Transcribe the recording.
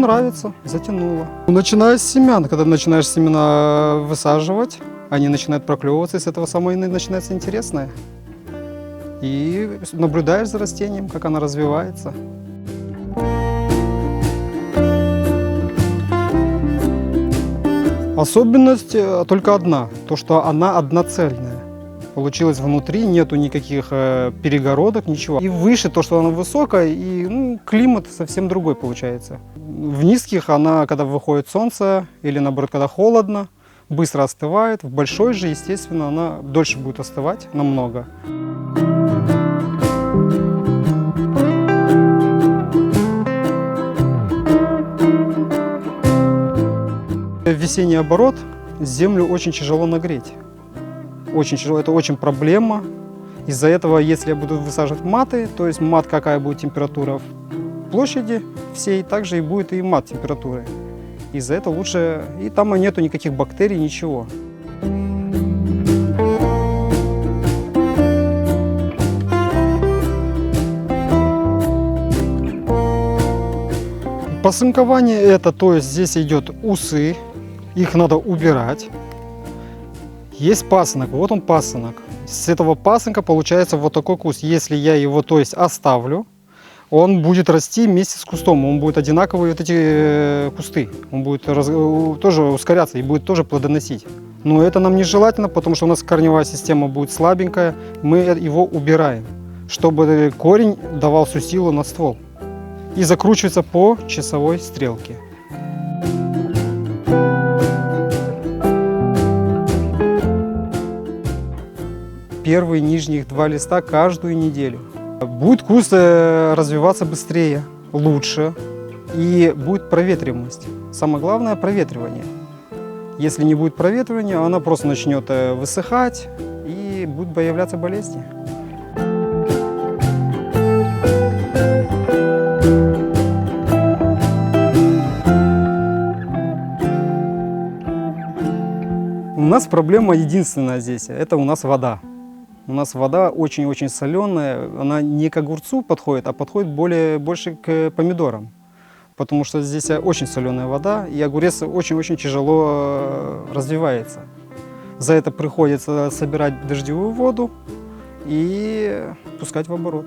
нравится, затянуло. Начиная с семян, когда начинаешь семена высаживать, они начинают проклевываться, и с этого самого и начинается интересное. И наблюдаешь за растением, как оно развивается. Особенность только одна, то что она одноцельная. Получилось внутри, нету никаких перегородок, ничего. И выше то, что она высокая, и климат совсем другой получается. В низких она, когда выходит солнце, или наоборот, когда холодно, быстро остывает. В большой же, естественно, она дольше будет остывать намного. Весенний оборот землю очень тяжело нагреть. Очень тяжело, это очень проблема. Из-за этого, если я буду высаживать маты, то есть мат, какая будет температура в площади всей, также и будет и мат температуры. Из-за этого лучше, и там нету никаких бактерий, ничего. Посынкование это, то есть здесь идет усы, их надо убирать. Есть пасынок, вот он пасынок. С этого пасынка получается вот такой куст. Если я его, то есть, оставлю, он будет расти вместе с кустом. Он будет одинаковые вот эти кусты. Он будет тоже ускоряться и будет тоже плодоносить. Но это нам нежелательно, потому что у нас корневая система будет слабенькая. Мы его убираем, чтобы корень давал всю силу на ствол. И закручивается по часовой стрелке. Первые нижних 2 листа каждую неделю. Будет куст развиваться быстрее, лучше, и будет проветриваемость. Самое главное – проветривание. Если не будет проветривания, она просто начнет высыхать и будут появляться болезни. У нас проблема единственная здесь – это у нас вода. У нас вода очень-очень соленая, она не к огурцу подходит, а подходит больше к помидорам. Потому что здесь очень соленая вода, и огурец очень-очень тяжело развивается. За это приходится собирать дождевую воду и пускать в оборот.